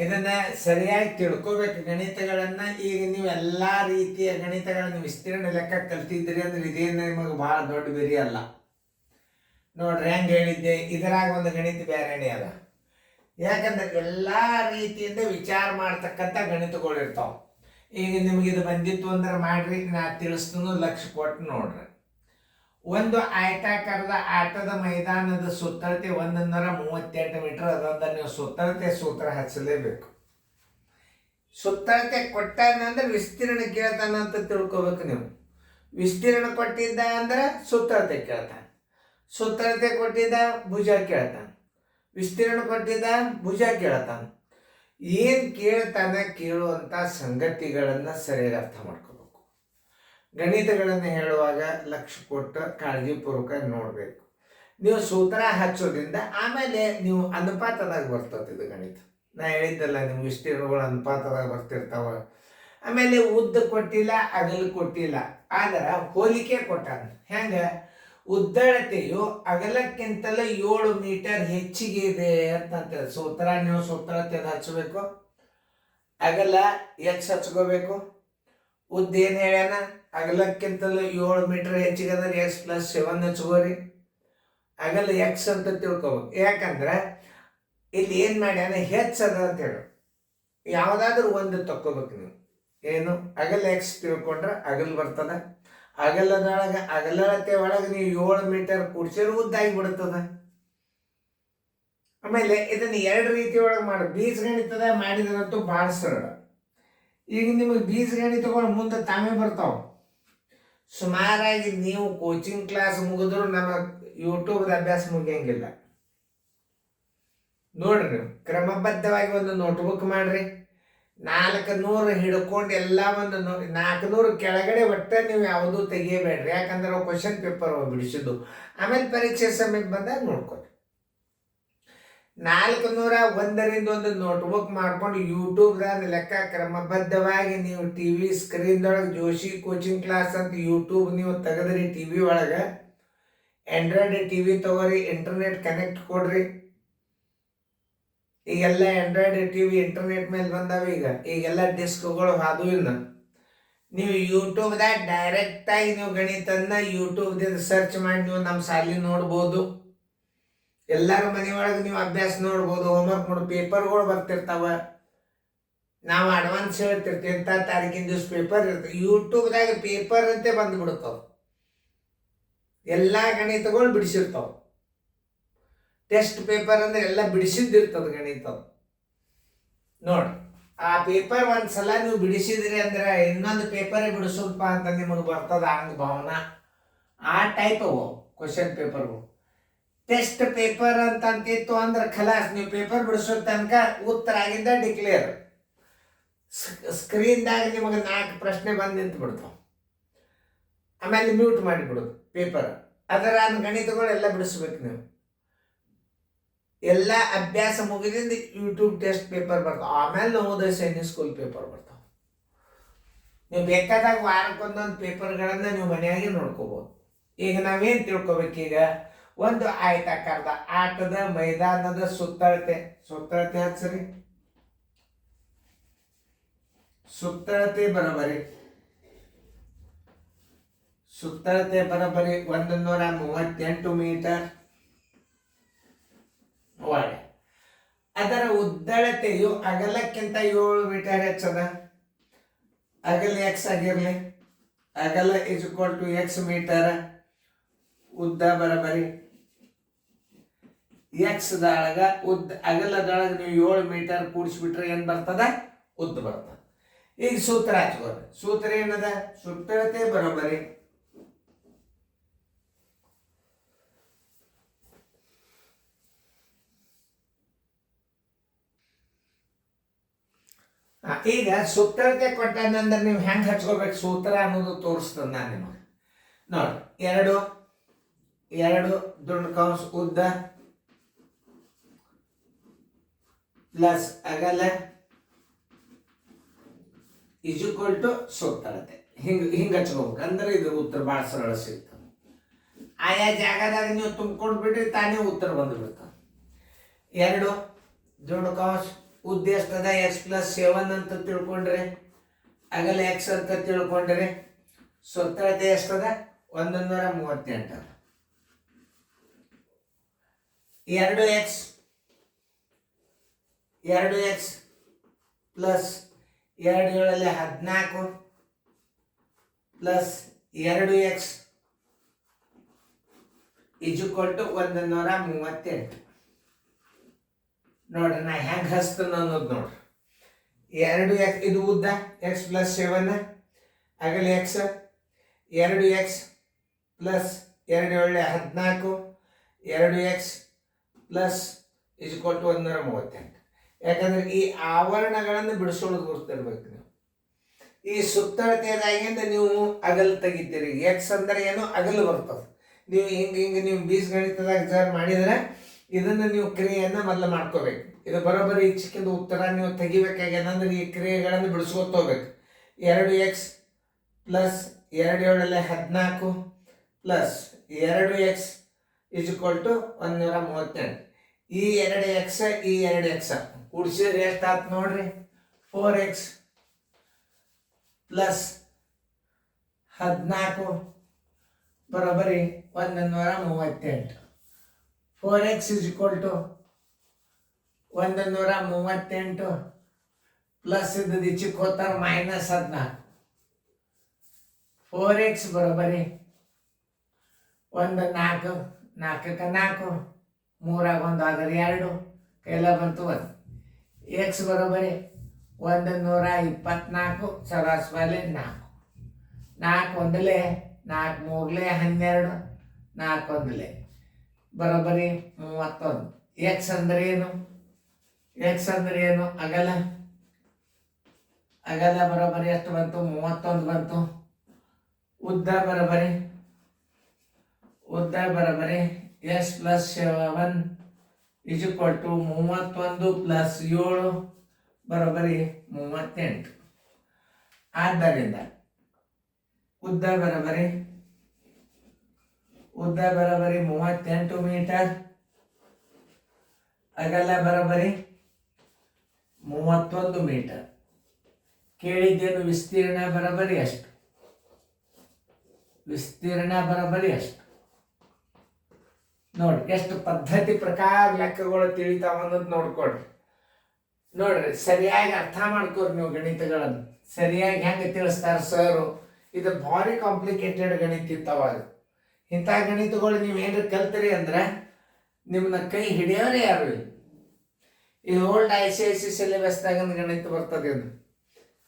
ಇದನ್ನ ಸರಿಯಾಗಿ ತಿಳ್ಕೊಬೇಕು ಗಣಿತಗಳನ್ನ. ಈಗ ನೀವು ಎಲ್ಲಾ ರೀತಿಯ ಗಣಿತಗಳನ್ನ ವಿಸ್ತೀರ್ಣ ಲೆಕ್ಕ ಕಲ್ತಿದ್ರಿ ಅಂದ್ರೆ ಇದೇನು ನಿಮಗೆ ಬಹಳ ದೊಡ್ಡ ಬಿರಿ ಅಲ್ಲ. ನೋಡ್ರಿ ಹೆಂಗೆ ಹೇಳಿದ್ದೆ, ಇದರಾಗ ಒಂದು ಗಣಿತ ಬೇರೆನೆ ಅದ. ಯಾಕಂದ್ರೆ ಎಲ್ಲಾ ರೀತಿಯಿಂದ ವಿಚಾರ ಮಾಡ್ತಕ್ಕಂಥ ಗಣಿತಗಳು ಇರ್ತಾವ. ಈಗ ನಿಮ್ಗೆ ಇದು ಬಂದಿತ್ತು ಅಂದ್ರೆ ಮಾಡ್ರಿ, ನಾ ತಿಳಿಸ್ತು ಲಕ್ಷ ಕೊಟ್ಟು ನೋಡ್ರಿ. ಒಂದು ಆಯತಾಕಾರದ ಆಟದ ಮೈದಾನದ ಸುತ್ತಳತೆ 138 ಮೀಟರ್. ಅದೊಂದ ನೀವು ಸುತ್ತಳತೆ ಸೂತ್ರ ಹಚ್ಚಲೇಬೇಕು. ಸುತ್ತಳತೆ ಕೊಟ್ಟಾನಂದ್ರೆ ವಿಸ್ತೀರ್ಣ ಕೇಳ್ತಾನ ಅಂತ ತಿಳ್ಕೊಬೇಕು ನೀವು. ವಿಸ್ತೀರ್ಣ ಕೊಟ್ಟಿದ್ದ ಅಂದ್ರೆ ಸುತ್ತಳತೆ ಕೇಳ್ತಾನೆ, ಸುತ್ತಳತೆ ಕೊಟ್ಟಿದ್ದ ಭುಜ ಕೇಳ್ತಾನೆ, ವಿಸ್ತೀರ್ಣ ಕೊಟ್ಟಿದ್ದ ಭುಜ ಕೇಳ್ತಾನೆ. ಏನು ಕೇಳ್ತಾನೆ ಕೇಳುವಂಥ ಸಂಗತಿಗಳನ್ನ ಸರಿಯಾಗಿ ಅರ್ಥ ಮಾಡ್ಕೋಬೇಕು. ಗಣಿತಗಳನ್ನು ಹೇಳುವಾಗ ಲಕ್ಷ್ಯ ಕೊಟ್ಟು ಕಾಳಜಿಪೂರ್ವಕ ನೋಡಬೇಕು. ನೀವು ಸೂತ್ರ ಹಚ್ಚೋದ್ರಿಂದ ಆಮೇಲೆ ನೀವು ಅನುಪಾತದಾಗ ಬರ್ತದೆ ಇದು ಗಣಿತ. ನಾ ಹೇಳಿದ್ದಲ್ಲ ನಿಮ್ಗೆ ವಿಸ್ತೀರ್ಣಗಳು ಅನುಪಾತದಾಗ ಬರ್ತಿರ್ತಾವ. ಆಮೇಲೆ ಉದ್ದ ಕೊಟ್ಟಿಲ್ಲ, ಅಗಲ ಕೊಟ್ಟಿಲ್ಲ, ಆದ್ರೆ ಹೋಲಿಕೆ ಕೊಟ್ಟಾನ. ಹೆಂಗೆ ಉದ್ದಳತೆಯು ಅಗಲಕ್ಕಿಂತಲೂ 7 ಮೀಟರ್ ಹೆಚ್ಚಿಗೆ ಇದೆ ಅಂತ ಸೂತ್ರ. ನೀವು ಸೂತ್ರತೆ ಹಚ್ಚಬೇಕು. ಅಗಲ ಎಕ್ಸ್ ಹಚ್ಕೋಬೇಕು, ಉದ್ದ ಏನು ಹೇಳ್ಯಾನ ಅಗಲಕ್ಕಿಂತಲೂ 7 ಮೀಟರ್ ಹೆಚ್ಚಿಗೆ ಅಂದ್ರೆ ಎಕ್ಸ್ ಪ್ಲಸ್ 7 ಹಚ್ಕೋರಿ. ಅಗಲ ಎಕ್ಸ್ ಅಂತ ತಿಳ್ಕೊಬೇಕು. ಯಾಕಂದ್ರೆ ಇಲ್ಲಿ ಏನು ಮಾಡ್ಯಾನ ಹೆಚ್ಚದ ಅಂತ ಹೇಳು. ಯಾವುದಾದ್ರೂ ಒಂದು ತಕ್ಕೋಬೇಕು ನೀವು. ಏನು ಅಗಲ ಎಕ್ಸ್ ತಿಳ್ಕೊಂಡ್ರೆ ಅಗಲ್ ಬರ್ತದ. ಅಗಲದೊಳಗೆ ಅಗಲತೆ ಒಳಗೆ ನೀವು 7 ಮೀಟರ್ ಕೂಡ್ಸಿದ್ರೆ ಉದ್ದಾಗಿ ಬಿಡ್ತದ. ಆಮೇಲೆ ಇದನ್ನ 2 ರೀತಿ ಒಳಗೆ ಮಾಡಿ ಬೀಜಗಣಿತದ ಮಾಡಿದ್ರಂತೂ ಭಾಳ ಸರಳ. ಈಗ ನಿಮಗೆ ಬೀಜಗಣಿತಗಳು ಮುಂದೆ ತಾವೇ ಬರ್ತಾವ. ಸುಮಾರಾಗಿ ನೀವು ಕೋಚಿಂಗ್ ಕ್ಲಾಸ್ ಮುಗಿದ್ರು ನಮ್ಮ ಯೂಟ್ಯೂಬ್ದ ಅಭ್ಯಾಸ ಮುಗಿಯಂಗಿಲ್ಲ. ನೋಡ್ರಿ, ನೀವು ಕ್ರಮಬದ್ಧವಾಗಿ ಒಂದು ನೋಟ್ಬುಕ್ ಮಾಡ್ರಿ. 400 ಹಿಡ್ಕೊಂಡು ಎಲ್ಲ ಒಂದು 400 ಕೆಳಗಡೆ ಒಟ್ಟೆ ನೀವು ಯಾವುದೂ ತೆಗಿಯಬೇಡ್ರಿ. ಯಾಕಂದ್ರೆ ಅವು ಕ್ವಶನ್ ಪೇಪರ್ ಬಿಡಿಸಿದ್ದು ಆಮೇಲೆ ಪರೀಕ್ಷೆ ಸಮಯಕ್ಕೆ ಬಂದಾಗ ನೋಡ್ಕೊರಿ. 401ರಿಂದ ಒಂದು ನೋಟ್ಬುಕ್ ಮಾಡ್ಕೊಂಡು ಯೂಟ್ಯೂಬ್ದಾಗ ಲೆಕ್ಕ ಕ್ರಮಬದ್ಧವಾಗಿ ನೀವು TV ಸ್ಕ್ರೀನ್ದೊಳಗೆ ಜೋಶಿ ಕೋಚಿಂಗ್ ಕ್ಲಾಸ್ ಅಂತ ಯೂಟ್ಯೂಬ್ ನೀವು ತೆಗೆದ್ರಿ. TV ಒಳಗೆ ಆಂಡ್ರಾಯ್ಡ್ TV ತಗೋರಿ, ಇಂಟರ್ನೆಟ್ ಕನೆಕ್ಟ್ ಕೊಡ್ರಿ. ಈಗೆಲ್ಲ ಆಂಡ್ರಾಯ್ಡ್ TV ಇಂಟರ್ನೆಟ್ ಮೇಲೆ ಬಂದಾವ. ಈಗೆಲ್ಲ ಡಿಸ್ಕ್ಗಳು ಅದು ಇಲ್ಲ. ನೀವು ಯೂಟ್ಯೂಬ್ದಾಗ ಡೈರೆಕ್ಟಾಗಿ ನೀವು ಗಣಿತನ್ನ ಯೂಟ್ಯೂಬ್ದಿಂದ ಸರ್ಚ್ ಮಾಡಿ ನೀವು ನಮ್ಮ ಶಾಲೆ ನೋಡ್ಬೋದು. ಎಲ್ಲರ ಮನೆಯೊಳಗೆ ನೀವು ಅಭ್ಯಾಸ ನೋಡ್ಬೋದು, ಹೋಮ್ವರ್ಕ್ ನೋಡಿ ಪೇಪರ್ಗಳು ಬರ್ತಿರ್ತಾವ. ನಾವು ಅಡ್ವಾನ್ಸ್ ಹೇಳ್ತಿರ್ತೀವಿ, ಇಂಥ ತಾರೀಕಿನ ದಿವಸ ಪೇಪರ್ ಇರ್ತದೆ. ಯೂಟ್ಯೂಬ್ದಾಗ ಪೇಪರ್ ಅಂತೆ ಬಂದುಬಿಡ್ತಾವ. ಎಲ್ಲ ಗಣಿತಗಳು ಬಿಡಿಸಿರ್ತಾವ. ಟೆಸ್ಟ್ ಪೇಪರ್ ಅಂದ್ರೆ ಎಲ್ಲ ಬಿಡಿಸಿದ್ದಿರ್ತದ ಗಣಿತ. ನೋಡಿ, ಆ ಪೇಪರ್ ಒಂದ್ಸಲ ನೀವು ಬಿಡಿಸಿದ್ರಿ ಅಂದ್ರೆ ಇನ್ನೊಂದು ಪೇಪರೇ ಬಿಡಿಸೋದಪ್ಪ ಅಂತ ನಿಮಗೆ ಬರ್ತದ ಹಂಗ ಭಾವನಾ. ಆ ಟೈಪ್ ಅವು ಕ್ವಶನ್ ಪೇಪರ್ಗಳು. ಟೆಸ್ಟ್ ಪೇಪರ್ ಅಂತ ಅಂತಿತ್ತು ಅಂದ್ರೆ ಖಲಾಸ್, ನೀವು ಪೇಪರ್ ಬಿಡಿಸೋ ತನಕ ಉತ್ತರ ಆಗಿದ್ದ ಡಿಕ್ಲೇರ್. ಸ್ಕ್ರೀನ್ದಾಗ ನಿಮಗೆ 4 ಪ್ರಶ್ನೆ ಬಂದು ನಿಂತು ಬಿಡ್ತಾವ. ಆಮೇಲೆ ಮ್ಯೂಟ್ ಮಾಡಿಬಿಡೋದು ಪೇಪರ್. ಅದರ ಗಣಿತಗಳು ಎಲ್ಲ ಬಿಡಿಸ್ಬೇಕು ನೀವು. ಎಲ್ಲ ಅಭ್ಯಾಸ ಮುಗಿದಿಂದ ಯೂಟ್ಯೂಬ್ ಟೆಸ್ಟ್ ಪೇಪರ್ ಬರ್ತಾವ. ಆಮೇಲೆ ನವೋದಯ ಸೈನಿಕ್ ಸ್ಕೂಲ್ ಪೇಪರ್ ಬರ್ತಾವ. ನೀವು ಬೇಕಾದಾಗ ವಾರಕ್ಕೊಂದೊಂದು ಪೇಪರ್ಗಳನ್ನ ನೀವು ಮನೆಯಾಗೆ ನೋಡ್ಕೋಬಹುದು. ಈಗ ನಾವೇನು ತಿಳ್ಕೊಬೇಕೀಗ, ಒಂದು ಆಯತಾಕಾರದ ಆಟದ ಮೈದಾನದ ಸುತ್ತಳತೆ ಹಚ್ಚರಿ. ಸುತ್ತಳತೆ ಬರೋಬರಿ 138 ಮೀಟರ್ ಒಳಗೆ. ಅದರ ಉದ್ದಳತೆಯು ಅಗಲಕ್ಕಿಂತ 7 ಮೀಟರ್ ಹೆಚ್ಚದ. ಅಗಲ ಎಕ್ಸ್ ಆಗಿರಲಿ. ಅಗಲ = X ಮೀಟರ್. ಉದ್ದ ಬರಬರಿ ಎಕ್ಸ್ ದಾಳಗ ಉದ್ದ ಅಗಲದೊಳಗೆ ನೀವು 7 ಮೀಟರ್ ಕೂಡಿಸ್ಬಿಟ್ರೆ ಏನು ಬರ್ತದ? ಉದ್ದ ಬರ್ತದೆ. ಈಗ ಸೂತ್ರ ಹಚ್ಕೋರಿ. ಸೂತ್ರ ಏನದ? ಸುತ್ತಳತೆ ಬರೋಬರಿ ಈಗ ಸುತ್ತಳತೆ ಕೊಟ್ಟಂದ್ರೆ ನೀವು ಹೆಂಗೆ ಹಚ್ಕೋಬೇಕು ಸೂತ್ರ ಅನ್ನೋದು ತೋರಿಸ್ತದೆ ನಾನು ನಿಮಗೆ. ನೋಡಿ, 2 ದುಂಡು ಕಂಸ ಉದ್ದ ಪ್ಲಸ್ ಅಗಲ = ಸುತ್ತಳತೆ. ಹಿಂಗೆ ಹಚ್ಕೋಬೇಕು. ಅಂದ್ರೆ ಇದು ಉತ್ತರ ಭಾಳ ಸರಳ ಸಿಗ್ತದೆ. ಆಯಾ ಜಾಗದಾಗ ನೀವು ತುಂಬ್ಕೊಂಡು ಬಿಡ್ರಿ, ತಾನೇ ಉತ್ತರ ಬಂದು ಬಿಡ್ತದೆ. 2 ದುಂಡು ಕಂಸ ಉದ್ದ ಎಷ್ಟದ ಎಕ್ಸ್ ಪ್ಲಸ್ 7 ಅಂತ ತಿಳ್ಕೊಂಡ್ರೆ, ಅಗಲ ಎಕ್ಸ್ ಅಂತ ತಿಳ್ಕೊಂಡ್ರೆ ಸುತ್ತಳತೆ ಎಷ್ಟದ 138 ಅದ. 2x plus 2 7 14 plus 2x equal to 138. ನೋಡ್ರಿ ನಾ ಹೆಂಗೆ ಹಚ್ತೇನೆ ಅನ್ನೋದು ನೋಡ್ರಿ. 2x ಇದು ಉದ್ದ ಎಕ್ಸ್ ಪ್ಲಸ್ 7 ಆಗಲಿ x 2x plus 2 7 14 2x plus equal to 138. ಯಾಕಂದ್ರೆ ಈ ಆವರಣಗಳನ್ನು ಬಿಡಿಸೋದು ಗೊತ್ತಿರ್ಬೇಕು ನೀವು. ಈ ಸುತ್ತಳತೆಯಾಗಿಂದ ನೀವು ಅಗಲ್ ತೆಗಿತೀರಿ. ಎಕ್ಸ್ ಅಂದ್ರೆ ಏನು ಅಗಲು ಬರ್ತದೆ. ನೀವು ಹಿಂಗೆ ನೀವು ಬೀಜಗಣಿತದಾಗ ಜರ್ ಮಾಡಿದ್ರೆ ಇದನ್ನು ನೀವು ಕ್ರಿಯೆಯನ್ನು ಮೊದಲು ಮಾಡ್ಕೋಬೇಕು. ಇದು ಬರೋಬ್ಬರಿ ಈ ಚಿಕ್ಕಿಂದ ಉತ್ತರ ನೀವು ತೆಗಿಬೇಕಾಗ್ಯದಂದ್ರೆ ಈ ಕ್ರಿಯೆಗಳನ್ನು ಬಿಡಿಸ್ಕೊತ ಹೋಗ್ಬೇಕು. 2x plus 2 7 14 plus 2x equal to 138. ಈ 2x ಈ 2x ಕೂಡಿಸಿದ್ರೆ ಎಷ್ಟಾಯ್ತು ನೋಡ್ರಿ, 4x ಪ್ಲಸ್ 14 ಬರೋಬ್ಬರಿ 138. 4x ಈಜ್ವಲ್ ಟು 138 ಪ್ಲಸ್ ಇದ್ದದ್ದು ಈಚೆಗೆ ಹೋಗ್ತಾರೆ ಮೈನಸ್ 14. 4x ಬರೋಬ್ಬರಿ 1 4 4ಕ್ಕೆ 4 3 1 ಆದರೆ 2 ಕೈಲ ಬಂತು 1. ಎಕ್ಸ್ ಬರೋಬ್ಬರಿ 124 ಸರಾಸರಿ 4 4 1 4 3 12 4 1 ಬರೋಬ್ಬರಿ 31. ಎಕ್ಸ್ ಅಂದ್ರೆ ಏನು? ಎಕ್ಸ್ ಅಂದ್ರೆ ಏನು? ಅಗಲ ಬರೋಬ್ಬರಿ ಎಷ್ಟು ಬಂತು? 31 ಬಂತು. ಉದ್ದ ಬರೋಬ್ಬರಿ s plus 7 equal to 31 plus 7 ಬರೋಬ್ಬರಿ 38. ಆದ್ದರಿಂದ ಉದ್ದ ಬರೋಬ್ಬರಿ 38 ಮೀಟರ್, ಅಗಲ ಬರೋಬ್ಬರಿ 31 ಮೀಟರ್. ಕೇಳಿದ್ದೇನು? ವಿಸ್ತೀರ್ಣ ಬರೋಬ್ಬರಿ ಅಷ್ಟು. ನೋಡ್ರಿ ಎಷ್ಟು ಪದ್ಧತಿ ಪ್ರಕಾರ ಲೆಕ್ಕಗಳು ತಿಳಿತಾವ ಅನ್ನೋದು ನೋಡ್ಕೊಡ್ರಿ. ನೋಡ್ರಿ ಸರಿಯಾಗಿ ಅರ್ಥ ಮಾಡ್ಕೊರಿ ನೀವು ಗಣಿತಗಳನ್ನು. ಸರಿಯಾಗಿ ಹೆಂಗೆ ತಿಳಿಸ್ತಾರ ಸರ್. ಇದು ಭಾರಿ ಕಾಂಪ್ಲಿಕೇಟೆಡ್ ಗಣಿತ ಇತ್ತವಾಗ. ಇಂಥ ಗಣಿತಗಳು ನೀವು ಏನಾರು ಕಲ್ತೀರಿ ಅಂದ್ರೆ ನಿಮ್ಮನ್ನ ಕೈ ಹಿಡಿಯೋರೇ ಯಾರು ಇಲ್ಲ. ಇದು ಓಲ್ಡ್ ICIC ಸಿಲೆಬಸ್ದಾಗಂದು ಗಣಿತ ಬರ್ತದೆ. ಅದು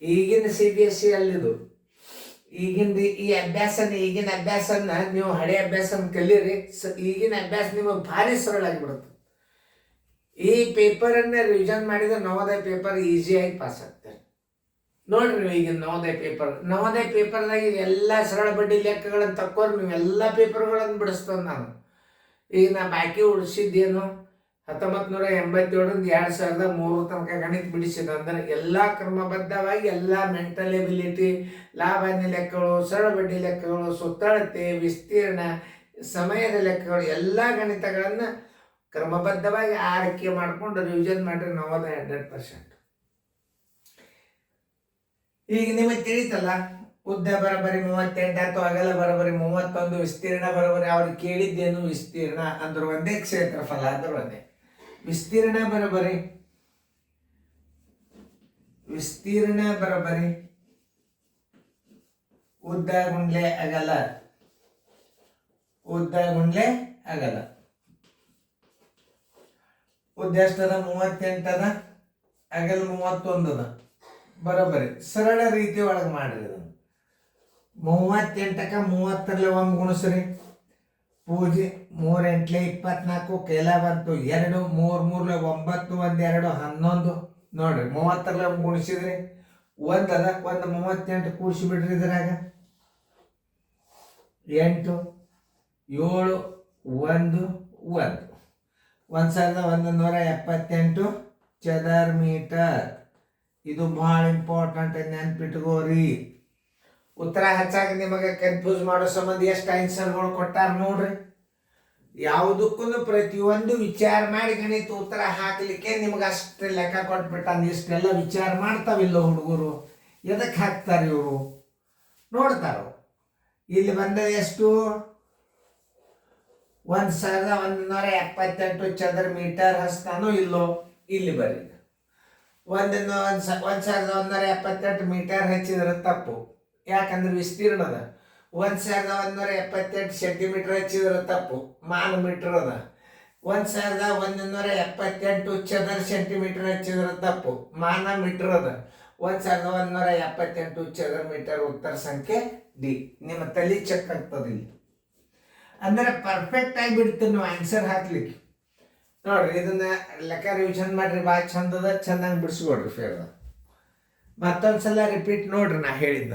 ಈಗಿನ CBSE ಅಲ್ಲಿದು. ಈಗಿನ ಅಭ್ಯಾಸನ ನೀವು ಹಳೆ ಅಭ್ಯಾಸನ ಕಲೀರಿ. ಈಗಿನ ಅಭ್ಯಾಸ ನಿಮಗೆ ಭಾರಿ ಸರಳ ಆಗಿಬಿಡುತ್ತೆ. ಈ ಪೇಪರನ್ನು ರಿವಿಷನ್ ಮಾಡಿದ್ರೆ ನವೋದಯ ಪೇಪರ್ ಈಸಿಯಾಗಿ ಪಾಸ್ ಆಗ್ತಾರೆ. ನೋಡ್ರಿ ನೀವು ಈಗಿನ ನವೋದಯ ಪೇಪರ್ದಾಗ ಎಲ್ಲ ಸರಳ ಬಡ್ಡಿ ಲೆಕ್ಕಗಳನ್ನು ತಕ್ಕೋರು ನೀವು ಎಲ್ಲ ಪೇಪರ್ಗಳನ್ನು ಬಿಡಿಸ್ತೇನೆ ನಾನು. ಈಗ ನಾ ಬಾಕಿ ಉಳಿಸಿದ್ದೇನು 1987 2003 ತನಕ ಗಣಿತ ಬಿಡಿಸಿದ. ಅಂದ್ರೆ ಎಲ್ಲ ಕ್ರಮಬದ್ಧವಾಗಿ ಎಲ್ಲ ಮೆಂಟಲ್ ಎಬಿಲಿಟಿ, ಲಾಭಾನ್ಯ ಲೆಕ್ಕಗಳು, ಸರಳ ಬಡ್ಡಿ ಲೆಕ್ಕಗಳು, ಸುತ್ತಳತೆ, ವಿಸ್ತೀರ್ಣ, ಸಮಯದ ಲೆಕ್ಕಗಳು ಎಲ್ಲ ಗಣಿತಗಳನ್ನು ಕ್ರಮಬದ್ಧವಾಗಿ ಆರೈಕೆ ಮಾಡಿಕೊಂಡು ರಿವಿಷನ್ ಮಾಡಿರಿ ನವೋದಯ 100%. ಈಗ ನಿಮಗೆ ತಿಳಿತಲ್ಲ, ಉದ್ದ ಬರೋಬ್ಬರಿ 38 ಆಯ್ತು, ಅಗಲ ಬರೋಬ್ಬರಿ 31, ವಿಸ್ತೀರ್ಣ ಬರೋಬ್ಬರಿ. ಅವ್ರಿಗೆ ಕೇಳಿದ್ದೇನು? ವಿಸ್ತೀರ್ಣ ಅಂದ್ರೆ ಒಂದೇ, ಕ್ಷೇತ್ರಫಲ ಅಂದ್ರೆ ಒಂದೇ. ವಿಸ್ತೀರ್ಣ ಬರೋಬ್ಬರಿ ಉದ್ದ ಗುಂಡ್ಲೆ ಅಗಲ. ಉದ್ದ ಎಷ್ಟದ? 38 ಅದ, ಅಗಲ 31 ಅದ. ಬರೋಬ್ಬರಿ ಸರಳ ರೀತಿ ಒಳಗೆ ಮಾಡ್ರಿ. 38ಕ್ಕೆ 30ರಲ್ಲಿ 1 ಗುಣಿಸ್ರಿ. ಪೂಜೆ 3 8 24 ಕೈಲ ಬಂತು 2 3 3 9 1 2 11. ನೋಡ್ರಿ 30ರಲ್ಲಿ 1 ಗುಣಿಸಿದ್ರಿ 1 ಅದ. 1 38 ಕೂಡಿಸಿ ಬಿಡ್ರಿ. ಇದ್ರಾಗ 8 7 1 1 1178 ಚದರ ಮೀಟರ್. ಇದು ಭಾಳ ಇಂಪಾರ್ಟೆಂಟ್, ನೆನ್ಪಿಟ್ಕೋರಿ. ಉತ್ತರ ಹೆಚ್ಚಾಗಿ ನಿಮಗೆ ಕನ್ಫ್ಯೂಸ್ ಮಾಡೋ ಸಂಬಂಧ ಎಷ್ಟು ಆನ್ಸರ್ಗಳು ಕೊಟ್ಟಾರ ನೋಡ್ರಿ. ಯಾವುದಕ್ಕೂ ಪ್ರತಿಯೊಂದು ವಿಚಾರ ಮಾಡಿ ಗಣಿತ ಉತ್ತರ ಹಾಕ್ಲಿಕ್ಕೆ ನಿಮ್ಗೆ ಅಷ್ಟು ಲೆಕ್ಕ ಕೊಟ್ಬಿಟ್ಟ ಇಷ್ಟೆಲ್ಲ ವಿಚಾರ ಮಾಡ್ತಾವಿಲ್ಲ ಹುಡುಗರು. ಎದಕ್ಕೆ ಹಾಕ್ತಾರೆ ಇವರು ನೋಡ್ತಾರೋ. ಇಲ್ಲಿ ಬಂದದ ಎಷ್ಟು? 1178 ಚದರ ಮೀಟರ್ ಹಸ್ತಾನೋ ಇಲ್ಲೋ ಇಲ್ಲಿ ಬರೀ. 1178 ಮೀಟರ್ ಹಚ್ಚಿದ್ರೆ ತಪ್ಪು, ಯಾಕಂದ್ರೆ ವಿಸ್ತೀರ್ಣ ಅದ. 1178 ಸೆಂಟಿಮೀಟರ್ ಹಚ್ಚಿದ್ರೆ ತಪ್ಪು, ಮಾನ ಮೀಟರ್ ಅದ. 1178 ಚದರ ಸೆಂಟಿಮೀಟರ್ ಹಚ್ಚಿದ್ರೆ ತಪ್ಪು, ಮಾನ ಮೀಟರ್ ಅದ. 1178 ಚದರ ಮೀಟರ್ ಉತ್ತರ ಸಂಖ್ಯೆ ಡಿ. ನಿಮ್ಮ ತಲೆ ಚೆಕ್ ಆಗ್ತದೆ ಇಲ್ಲಿ. ಅಂದ್ರೆ ಪರ್ಫೆಕ್ಟ್ ಆಗಿ ಬಿಡ್ತೀವಿ ನೀವು ಆನ್ಸರ್ ಹಾಕ್ಲಿಕ್ಕೆ. ನೋಡ್ರಿ ಇದನ್ನ ಲೆಕ್ಕ ರಿವಿಷನ್ ಮಾಡ್ರಿ, ಭಾಳ ಚಂದ ಅದ, ಚೆನ್ನಾಗಿ ಬಿಡಿಸ್ಕೊಡ್ರಿ ಫೇರ್. ಮತ್ತೊಂದ್ಸಲ ರಿಪೀಟ್ ನೋಡ್ರಿ ನಾ ಹೇಳಿದ್ದ.